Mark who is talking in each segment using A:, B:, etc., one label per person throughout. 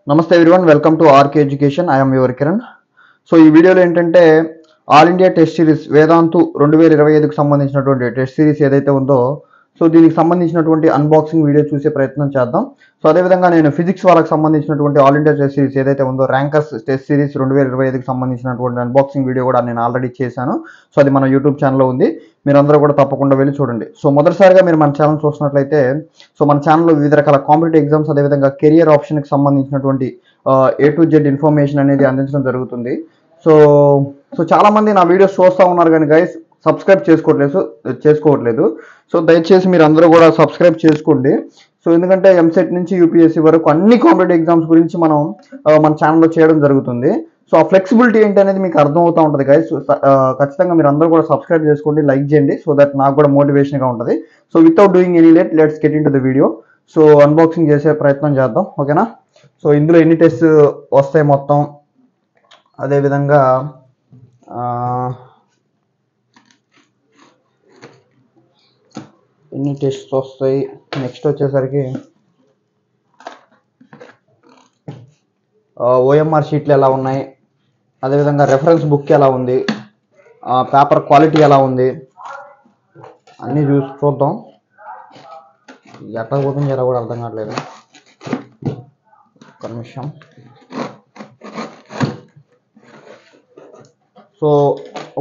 A: నమస్తే everyone, welcome to RK Education. I'm your Kiran. So ఈ వీడియోలో ఏంటంటే all India test series Vedantu 2025కి సంబంధించినటువంటి టెస్ట్ సిరీస్ ఏదైతే ఉందో, సో దీనికి సంబంధించినటువంటి అన్బాక్సింగ్ వీడియో చూసే ప్రయత్నం చేద్దాం. సో అదేవిధంగా నేను ఫిజిక్స్ వాళ్ళకి సంబంధించినటువంటి ఆల్ ఇండియా టెస్ట్ సిరీస్ ఏదైతే ఉందో, ర్యాంకర్స్ టెస్ట్ సిరీస్ 2025కి సంబంధించినటువంటి అన్బాక్సింగ్ వీడియో కూడా నేను ఆల్రెడీ చేశాను. సో అది మన యూట్యూబ్ ఛానల్లో ఉంది, మీరందరూ కూడా తప్పకుండా వెళ్ళి చూడండి. సో మొదటిసారిగా మీరు మన ఛానల్ చూస్తున్నట్లయితే, సో మన ఛానల్లో వివిధ రకాల కాంపిటేటివ్ ఎగ్జామ్స్, అదేవిధంగా కెరియర్ ఆప్షన్కి సంబంధించినటువంటి A to Z ఇన్ఫర్మేషన్ అనేది అందించడం జరుగుతుంది. సో చాలా మంది నా వీడియోస్ చూస్తూ ఉన్నారు కానీ గైస్ సబ్స్క్రైబ్ చేసుకోవట్లేదు. సో దయచేసి మీరు అందరూ కూడా సబ్స్క్రైబ్ చేసుకోండి. సో ఎందుకంటే ఎంసెట్ నుంచి యూపీఎస్సీ వరకు అన్ని కాంపిటేటివ్ ఎగ్జామ్స్ గురించి మనం మన ఛానల్లో చేయడం జరుగుతుంది. సో ఆ ఫ్లెక్సిబిలిటీ ఏంటి అనేది మీకు అర్థమవుతూ ఉంటుంది గైస్. ఖచ్చితంగా మీరు అందరూ కూడా సబ్స్క్రైబ్ చేసుకోండి, లైక్ చేయండి, సో దట్ నాకు కూడా మోటివేషన్గా ఉంటుంది. So without doing any late, let's get in to the video. So unboxing చేసే ప్రయత్నం చేద్దాం, ఓకేనా. సో ఇందులో ఎన్ని టెస్ట్ వస్తాయి మొత్తం, అదేవిధంగా ఎన్ని టెస్ట్ వస్తాయి, నెక్స్ట్ వచ్చేసరికి ఓఎంఆర్ షీట్లు ఎలా ఉన్నాయి, అదేవిధంగా రెఫరెన్స్ బుక్ ఎలా ఉంది, పేపర్ క్వాలిటీ ఎలా ఉంది అన్నీ చూద్దాం. ఎట్లా ఓపెన్ చేయాలో కూడా అర్థం కావట్లేదు, ఒక నిమిషం. సో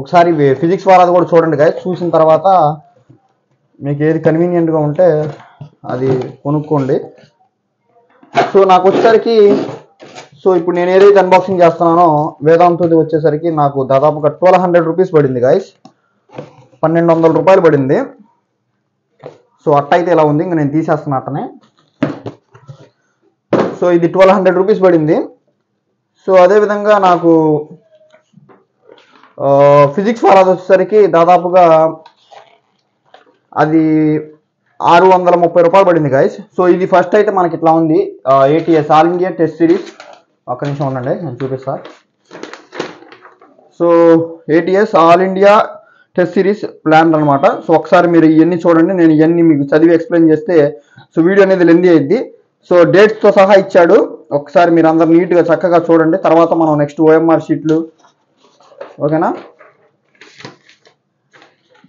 A: ఒకసారి ఫిజిక్స్ వాళ్ళది కూడా చూడండి గైస్. చూసిన తర్వాత మీకు ఏది కన్వీనియంట్గా ఉంటే అది కొనుక్కోండి. సో నాకు వచ్చేసరికి, సో ఇప్పుడు నేను ఏదైతే అన్బాక్సింగ్ చేస్తున్నానో వేదాంతుది వచ్చేసరికి నాకు దాదాపుగా 1200 రూపీస్ పడింది గైస్, 1200 రూపాయలు పడింది. సో అట్ట అయితే ఇలా ఉంది, ఇంకా నేను తీసేస్తున్నా అట్టనే. సో ఇది 1200 రూపీస్ పడింది. సో అదేవిధంగా నాకు ఫిజిక్స్ వాళ్ళది వచ్చేసరికి దాదాపుగా అది 630 రూపాయలు పడింది గైస్. సో ఇది ఫస్ట్ అయితే మనకి ఇట్లా ఉంది, ATS all India test series. ఒక్క నిమిషం ఉండండి, నేను చూపిస్తా. So ATS all India test series plan అనమాట. సో ఒకసారి మీరు ఇవన్నీ చూడండి, నేను ఇవన్నీ మీకు చదివి ఎక్స్ప్లెయిన్ చేస్తే సో వీడియో అనేది లెందీ అయింది. సో డేట్స్తో సహా ఇచ్చాడు, ఒకసారి మీరు అందరు నీట్గా చక్కగా చూడండి. తర్వాత మనం నెక్స్ట్ OMR షీట్లు, ఓకేనా,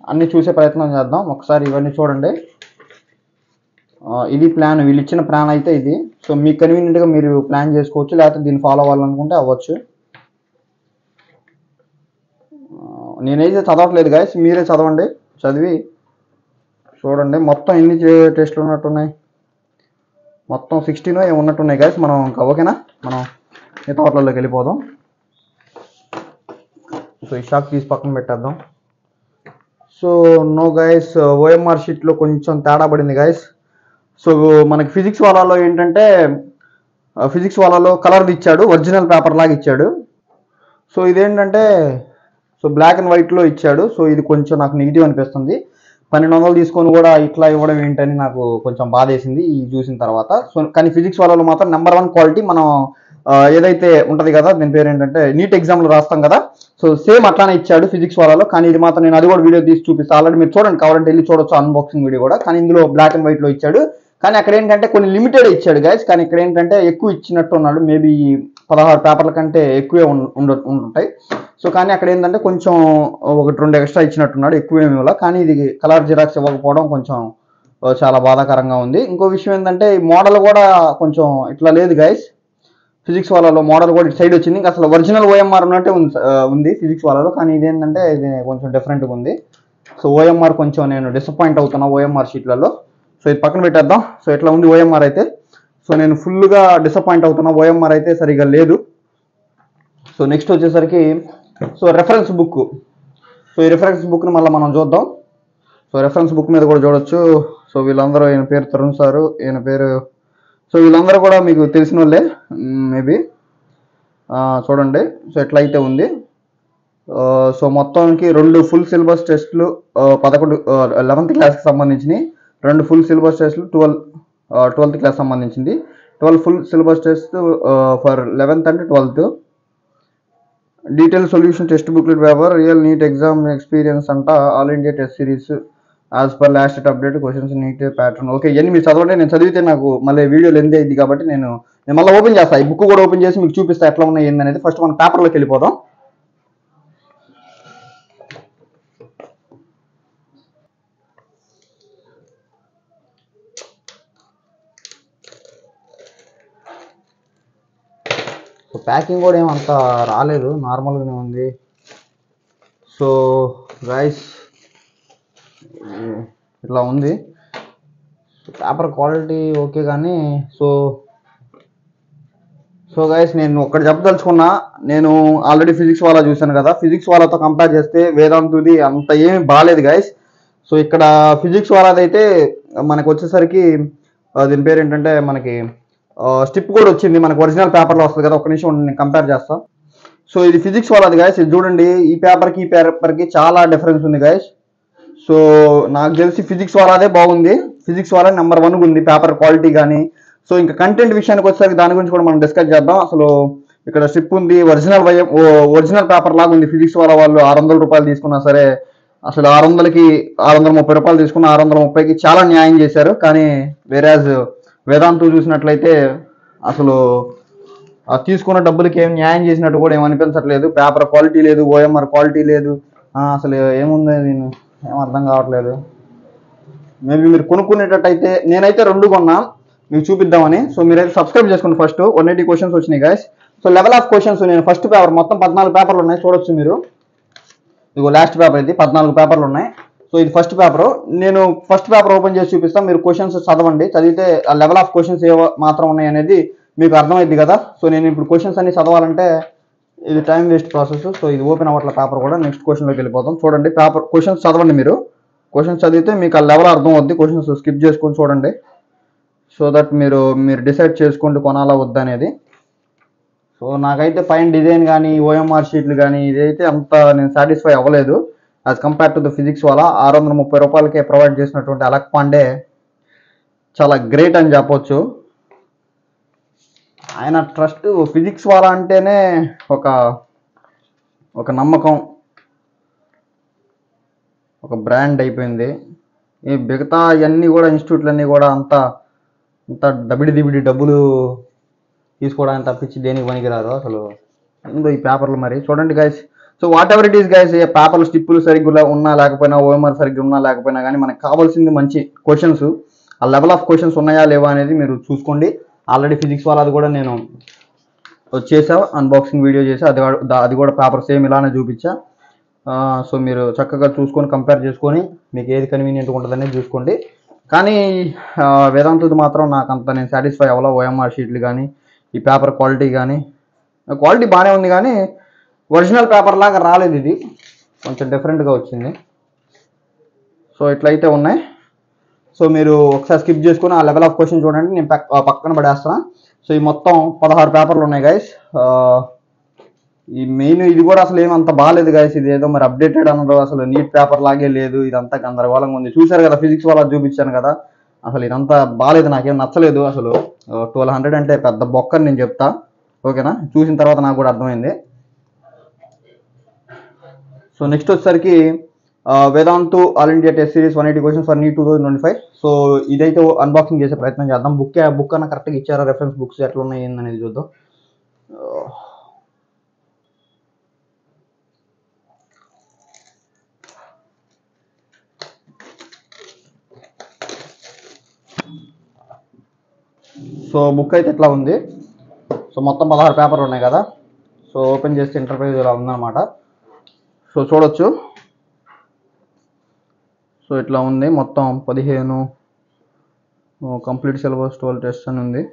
A: అన్నీ చూసే ప్రయత్నం చేద్దాం. ఒకసారి ఇవన్నీ చూడండి. ఇది ప్లాన్, వీళ్ళు ఇచ్చిన ప్లాన్ అయితే ఇది. సో మీకు కన్వీనియంట్గా మీరు ప్లాన్ చేసుకోవచ్చు, లేకపోతే దీన్ని ఫాలో అవ్వాలనుకుంటే అవ్వచ్చు. నేనైతే చదవట్లేదు గైస్, మీరే చదవండి, చదివి చూడండి. మొత్తం ఎన్ని టెస్ట్లు ఉన్నట్టున్నాయి, మొత్తం 16 ఉన్నట్టున్నాయి గైస్. మనం ఇంకా ఓకేనా, మనం మిగతా వాటిలోకి వెళ్ళిపోదాం. సో ఈ షాక్ తీసి పక్కన పెట్టేద్దాం. సో నో గైస్, OMR షీట్లో కొంచెం తేడా పడింది గైస్. సో మనకి ఫిజిక్స్ వాళ్ళలో ఏంటంటే, ఫిజిక్స్ వాళ్ళలో కలర్ది ఇచ్చాడు, ఒరిజినల్ పేపర్ లాగా ఇచ్చాడు. సో ఇదేంటంటే సో బ్లాక్ అండ్ వైట్లో ఇచ్చాడు. సో ఇది కొంచెం నాకు నెగిటివ్ అనిపిస్తుంది. 1200 తీసుకొని కూడా ఇట్లా ఇవ్వడం ఏంటని నాకు కొంచెం బాధ వేసింది ఈ చూసిన తర్వాత. సో కానీ ఫిజిక్స్ వాళ్ళలో మాత్రం నెంబర్ 1 క్వాలిటీ. మనం ఏదైతే ఉంటుంది కదా, దీని పేరు ఏంటంటే నీట్ ఎగ్జామ్లో రాస్తాం కదా, సో సేమ్ అట్లానే ఇచ్చాడు ఫిజిక్స్ వాళ్ళలో. కానీ ఇది మాత్రం నేను అది కూడా వీడియో తీసి చూపిస్తాను, ఆల్రెడీ మీరు చూడండి, కావాలంటే వెళ్ళి చూడొచ్చు అన్బాక్సింగ్ వీడియో కూడా. కానీ ఇందులో బ్లాక్ అండ్ వైట్లో ఇచ్చాడు, కానీ అక్కడ ఏంటంటే కొన్ని లిమిటెడ్ ఇచ్చాడు గైస్. కానీ ఇక్కడ ఏంటంటే ఎక్కువ ఇచ్చినట్టు ఉన్నాడు, మేబీ 16 పేపర్ల కంటే ఎక్కువే ఉంటాయి. సో కానీ అక్కడ ఏంటంటే కొంచెం 1-2 ఎక్స్ట్రా ఇచ్చినట్టున్నాడు, ఎక్కువ ఏమి ఇవ్వాలి. కానీ ఇది కలర్ జిరాక్స్ ఇవ్వకపోవడం కొంచెం చాలా బాధాకరంగా ఉంది. ఇంకో విషయం ఏంటంటే ఈ మోడల్ కూడా కొంచెం ఇట్లా లేదు గైస్. ఫిజిక్స్ వాళ్ళలో మోడల్ కూడా ఇటు సైడ్ వచ్చింది, ఇంకా అసలు ఒరిజినల్ OMR ఉన్నట్టే ఉంది ఫిజిక్స్ వాళ్ళలో. కానీ ఇదేంటంటే ఇది కొంచెం డిఫరెంట్గా ఉంది. సో OMR కొంచెం నేను డిసప్పాయింట్ అవుతున్నా OMR షీట్లలో. సో ఇది పక్కన పెట్టేద్దాం. సో ఇట్లా ఉంది OMR అయితే. సో నేను ఫుల్గా డిసప్పాయింట్ అవుతున్నా, OMR అయితే సరిగా లేదు. సో నెక్స్ట్ వచ్చేసరికి సో రెఫరెన్స్ బుక్. సో ఈ రెఫరెన్స్ బుక్ని మళ్ళీ మనం చూద్దాం. సో రెఫరెన్స్ బుక్ మీద కూడా చూడొచ్చు. సో వీళ్ళందరూ, ఈయన పేరు తరుణ్ సారు, ఈయన పేరు, సో వీళ్ళందరూ కూడా మీకు తెలిసిన వాళ్ళే మేబీ. చూడండి సో ఎట్లయితే ఉంది. సో మొత్తానికి 2 ఫుల్ సిలబస్ టెస్ట్లు, 11th క్లాస్కి సంబంధించినవి, 2 ఫుల్ సిలబస్ టెస్ట్లు, 12th క్లాస్ సంబంధించింది, 12 full syllabus test for 11th and 12th. Detail solution test booklet paper, real NEET exam experience అంట, all India test series as per last update, questions NEET pattern. Okay, ఇవన్నీ మీరు చదవండి, నేను చదివితే నాకు మళ్ళీ వీడియో లెంత్ అయింది కాబట్టి నేను నేను మళ్ళీ ఓపెన్ చేస్తాను, ఈ బుక్ కూడా ఓపెన్ చేసి మీకు చూపిస్తా ఎట్లా ఉన్నాయి ఏంది అనేది. ఫస్ట్ మనం పేపర్లోకి వెళ్ళిపోదాం. సో ప్యాకింగ్ కూడా ఏమంత రాలేదు, నార్మల్గానే ఉంది. సో గైస్ ఇట్లా ఉంది. పేపర్ క్వాలిటీ ఓకే కానీ సో గైస్ నేను ఒక్కటి చెప్పదలుచుకున్నా, నేను ఆల్రెడీ ఫిజిక్స్ వాళ్ళ చూశాను కదా, ఫిజిక్స్ వాళ్ళతో కంపేర్ చేస్తే వేదాంతుది అంత ఏమి బాగాలేదు గైస్. సో ఇక్కడ ఫిజిక్స్ వాళ్ళదైతే మనకు వచ్చేసరికి దీని పేరు ఏంటంటే మనకి స్టిప్ కూడా వచ్చింది, మనకు ఒరిజినల్ పేపర్లో వస్తుంది కదా. ఒక నిమిషం నేను కంపేర్ చేస్తా. సో ఇది ఫిజిక్స్ వాళ్ళది గైస్, ఇది చూడండి, ఈ పేపర్కి చాలా డిఫరెన్స్ ఉంది గైస్. సో నాకు తెలిసి ఫిజిక్స్ వాళ్ళదే బాగుంది, ఫిజిక్స్ వాళ్ళ నెంబర్ 1 ఉంది పేపర్ క్వాలిటీ కానీ. సో ఇంకా కంటెంట్ విషయానికి వచ్చేసరికి దాని గురించి కూడా మనం డిస్కస్ చేద్దాం. అసలు ఇక్కడ స్ట్రిప్ ఉంది, ఒరిజినల్ పేపర్ లాగా ఉంది. ఫిజిక్స్ వాళ్ళు 600 రూపాయలు తీసుకున్నా సరే, అసలు 600కి 630 రూపాయలు తీసుకున్న 630కి చాలా న్యాయం చేశారు. కానీ వేరేజ్ వేదాంతు చూసినట్లయితే అసలు తీసుకున్న డబ్బులకి ఏం న్యాయం చేసినట్టు కూడా ఏమనిపించట్లేదు. పేపర్ క్వాలిటీ లేదు, ఓఎంఆర్ క్వాలిటీ లేదు, అసలు ఏముంది నేను ఏం అర్థం కావట్లేదు. మేబీ మీరు కొనుక్కునేటట్టయితే, నేనైతే 2 కొన్నా మీకు చూపిద్దామని. సో మీరైతే సబ్స్క్రైబ్ చేసుకోండి. ఫస్ట్ 180 క్వశ్చన్స్ వచ్చినాయి guys. So level of questions నేను ఫస్ట్ పేపర్ మొత్తం 14 పేపర్లు ఉన్నాయి, చూడొచ్చు మీరు. ఇదిగో లాస్ట్ పేపర్, ఇది 14 పేపర్లు ఉన్నాయి. సో ఇది ఫస్ట్ పేపర్. నేను ఫస్ట్ పేపర్ ఓపెన్ చేసి చూపిస్తాను, మీరు క్వశ్చన్స్ చదవండి. చదివితే ఆ లెవెల్ ఆఫ్ క్వశ్చన్స్ ఏ మాత్రం ఉన్నాయి అనేది మీకు అర్థమైంది కదా. సో నేను ఇప్పుడు క్వశ్చన్స్ అన్ని చదవాలంటే ఇది టైం వేస్ట్ ప్రాసెస్. సో ఇది ఓపెన్ అవ్వట్ల పేపర్ కూడా. నెక్స్ట్ క్వశ్చన్లోకి వెళ్ళిపోతాం. చూడండి పేపర్ క్వశ్చన్స్ చదవండి మీరు. క్వశ్చన్స్ చదివితే మీకు ఆ లెవెల్ అర్థం అవుద్ది. క్వశ్చన్స్ స్కిప్ చేసుకొని చూడండి, సో దట్ మీరు డిసైడ్ చేసుకోండి కొనాలా వద్దా అనేది. సో నాకైతే పైన డిజైన్ కానీ ఓఎంఆర్ షీట్లు కానీ ఇదైతే అంత నేను సాటిస్ఫై అవ్వలేదు as compare to the physics వాళ్ళ. 630 రూపాయలకే ప్రొవైడ్ చేసినటువంటి అలక్ పాండే చాలా గ్రేట్ అని చెప్పొచ్చు. ఆయన ట్రస్ట్ ఫిజిక్స్ వాళ్ళ అంటేనే ఒక నమ్మకం, ఒక బ్రాండ్ అయిపోయింది. ఈ మిగతా ఇవన్నీ కూడా ఇన్స్టిట్యూట్లన్నీ కూడా అంత దబిడి డబ్బులు తీసుకోవడానికి తప్పించి దేనికి పనికిరారు. అసలు ఏందో ఈ పేపర్లు మరి చూడండి guys. So whatever it is guys, ఏ పేపర్లు స్టిప్పులు సరిగ్గా ఉన్నా లేకపోయినా, ఓఎంఆర్ సరిగ్గా ఉన్నా లేకపోయినా కానీ మనకు కావాల్సింది మంచి క్వశ్చన్స్. ఆ లెవెల్ ఆఫ్ క్వశ్చన్స్ ఉన్నాయా లేవా అనేది మీరు చూసుకోండి. ఆల్రెడీ ఫిజిక్స్ వాళ్ళది కూడా నేను చేసా, అన్బాక్సింగ్ వీడియో చేసా, అది కూడా పేపర్ సేమ్ ఇలానే చూపించా. సో మీరు చక్కగా చూసుకొని కంపేర్ చేసుకొని మీకు ఏది కన్వీనియంట్గా ఉంటుందనేది చూసుకోండి. కానీ వేదాంతుది మాత్రం నాకు అంత నేను సాటిస్ఫై అవ్వాలా. ఓఎంఆర్ షీట్లు కానీ, ఈ పేపర్ క్వాలిటీ కానీ, క్వాలిటీ బాగానే ఉంది కానీ ఒరిజినల్ పేపర్ లాగా రాలేదు, ఇది కొంచెం డిఫరెంట్గా వచ్చింది. సో ఇట్లయితే ఉన్నాయి. సో మీరు ఒకసారి స్కిప్ చేసుకుని ఆ లెవెల్ ఆఫ్ క్వశ్చన్ చూడండి, నేను పక్కన పడేస్తాను. సో ఈ మొత్తం 16 పేపర్లు ఉన్నాయి గైస్. ఈ మెయిన్ ఇది కూడా అసలు ఏమంత బాగాలేదు గైస్. ఇది ఏదో మరి అప్డేటెడ్ అన్నారు, అసలు నీట్ పేపర్ లాగే లేదు, ఇదంతా గందరగోళంగా ఉంది. చూశారు కదా ఫిజిక్స్ వాళ్ళ చూపించాను కదా, అసలు ఇదంతా బాగాలేదు, నాకేం నచ్చలేదు అసలు. 1200 అంటే పెద్ద బొక్కని నేను చెప్తా, ఓకేనా. చూసిన తర్వాత నాకు కూడా అర్థమైంది. సో నెక్స్ట్ వచ్చేసరికి Vedantu all India test series 180 questions for NEET 2025. So ఇదైతే అన్బాక్సింగ్ చేసే ప్రయత్నం చేద్దాం. బుక్ అన్న కరెక్ట్గా ఇచ్చారా, రెఫరెన్స్ బుక్స్ ఎట్లా ఉన్నాయి ఏందనేది చూద్దాం. సో బుక్ అయితే ఎట్లా ఉంది. సో మొత్తం 16 పేపర్లు ఉన్నాయి కదా. సో ఓపెన్ చేస్తే ఇంటర్ఫేస్ ఇలా ఉందన్నమాట. సో చూడొచ్చు. సో ఇట్లా ఉంది మొత్తం 15 కంప్లీట్ సిలబస్ 12 టెస్ట్ అని ఉంది.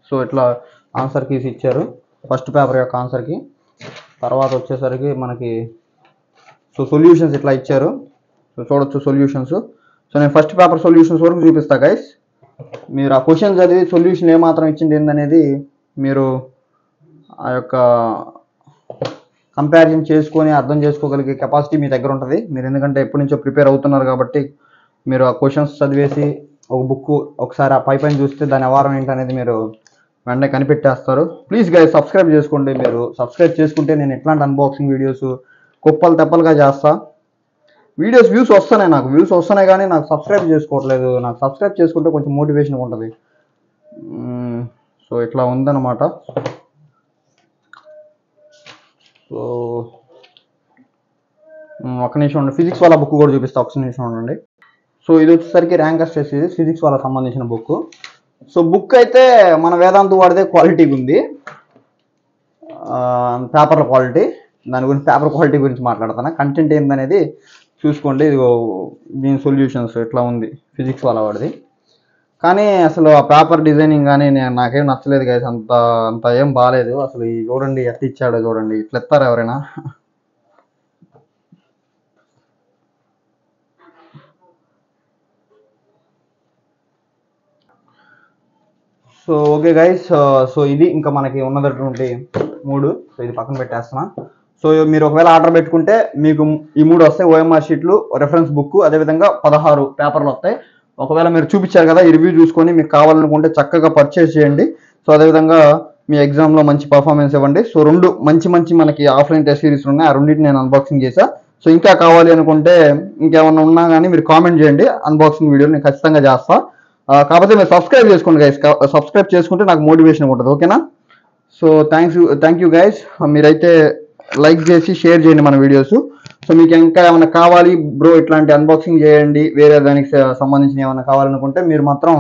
A: సో ఇట్లా ఆన్సర్ కీస్ ఇచ్చారు ఫస్ట్ పేపర్ యొక్క ఆన్సర్కి. తర్వాత వచ్చేసరికి మనకి సొల్యూషన్స్ ఇట్లా ఇచ్చారు. సో చూడొచ్చు సొల్యూషన్స్. సో నేను ఫస్ట్ పేపర్ సొల్యూషన్స్ వరకు చూపిస్తా గైస్. మీరు ఆ క్వశ్చన్స్ చదివి సొల్యూషన్ ఏమాత్రం ఇచ్చింది ఏందనేది మీరు ఆ యొక్క కంపారిజన్ చేసుకొని అర్థం చేసుకోగలిగే కెపాసిటీ మీ దగ్గర ఉంటుంది. మీరు ఎందుకంటే ఎప్పటి నుంచో ప్రిపేర్ అవుతున్నారు కాబట్టి మీరు ఆ క్వశ్చన్స్ చదివేసి ఒక బుక్ ఒకసారి ఆ పైన చూస్తే దాని వ్యవహారం ఏంటనేది మీరు వెంటనే కనిపెట్టేస్తారు. ప్లీజ్ గైస్ సబ్స్క్రైబ్ చేసుకోండి. మీరు సబ్స్క్రైబ్ చేసుకుంటే నేను ఎట్లాంటి అన్బాక్సింగ్ వీడియోస్ కుప్పలు తెప్పలుగా చేస్తా. వీడియోస్ వ్యూస్ వస్తున్నాయి కానీ నాకు సబ్స్క్రైబ్ చేసుకోవట్లేదు. నాకు సబ్స్క్రైబ్ చేసుకుంటే కొంచెం మోటివేషన్ ఉంటుంది. సో సో ఇట్లా ఉందన్నమాట. సో ఒక నిమిషం ఉండండి, ఫిజిక్స్ వాళ్ళ బుక్ కూడా చూపిస్తా, ఒక నిమిషం ఉండండి. సో ఇది వచ్చేసరికి ర్యాంకర్ స్ట్రెస్ సిరీస్ ఫిజిక్స్ వాళ్ళకి సంబంధించిన బుక్. సో బుక్ అయితే మన వేదాంత్ వాడిదే క్వాలిటీగా ఉంది, పేపర్ల క్వాలిటీ. దాని గురించి పేపర్ క్వాలిటీ గురించి మాట్లాడుతాను, కంటెంట్ ఏందనేది చూసుకోండి. ఇది దీని సొల్యూషన్స్ ఇట్లా ఉంది ఫిజిక్స్ వాళ్ళ వాడిది. కానీ అసలు ఆ పేపర్ డిజైనింగ్ కానీ నాకేం నచ్చలేదు గైస్, అంత ఏం బాగాలేదు అసలు. ఈ చూడండి ఎట్లా ఇచ్చాడో చూడండి, ఇట్లా ఎత్తారు ఎవరైనా. సో ఓకే గైస్, సో ఇది ఇంకా మనకి ఉన్నటువంటి 3. సో ఇది పక్కన పెట్టేస్తున్నా. సో మీరు ఒకవేళ ఆర్డర్ పెట్టుకుంటే మీకు ఈ 3 వస్తాయి, ఓఎంఆర్ షీట్లు, రెఫరెన్స్ బుక్, అదేవిధంగా 16 పేపర్లు వస్తాయి. ఒకవేళ మీరు చూపించారు కదా ఈ రివ్యూ చూసుకొని మీకు కావాలనుకుంటే చక్కగా పర్చేస్ చేయండి. సో అదేవిధంగా మీ ఎగ్జామ్లో మంచి పర్ఫార్మెన్స్ ఇవ్వండి. సో 2 మంచి మనకి ఆఫ్లైన్ టెస్ట్ సిరీస్ ఉన్నాయి, ఆ రెండింటిని నేను అన్బాక్సింగ్ చేశా. సో ఇంకా కావాలి అనుకుంటే ఇంకేమన్నా ఉన్నా కానీ మీరు కామెంట్ చేయండి, అన్బాక్సింగ్ వీడియోలు నేను ఖచ్చితంగా చేస్తా. కాకపోతే మీరు సబ్స్క్రైబ్ చేసుకోండి గైస్, సబ్స్క్రైబ్ చేసుకుంటే నాకు మోటివేషన్ ఉంటుంది, ఓకేనా? So thank you guys. మీరైతే లైక్ చేసి షేర్ చేయండి మన వీడియోస్. సో మీకు ఇంకా ఏమైనా కావాలి బ్రో ఇట్లాంటి అన్బాక్సింగ్ చేయండి, వేరే దానికి సంబంధించిన ఏమైనా కావాలనుకుంటే మీరు మాత్రం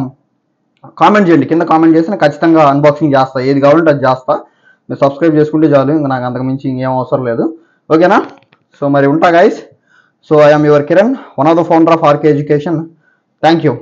A: కామెంట్ చేయండి, కింద కామెంట్ చేసి నేను ఖచ్చితంగా అన్బాక్సింగ్ చేస్తా, ఏది కావాలంటే అది చేస్తా. మీరు సబ్స్క్రైబ్ చేసుకుంటే చాలు, ఇంకా నాకు అంతకు మించి ఇంకేం అవసరం లేదు, ఓకేనా? సో మరి ఉంటా guys. So I'm your Kiran, one of the founder of RK education. Thank you.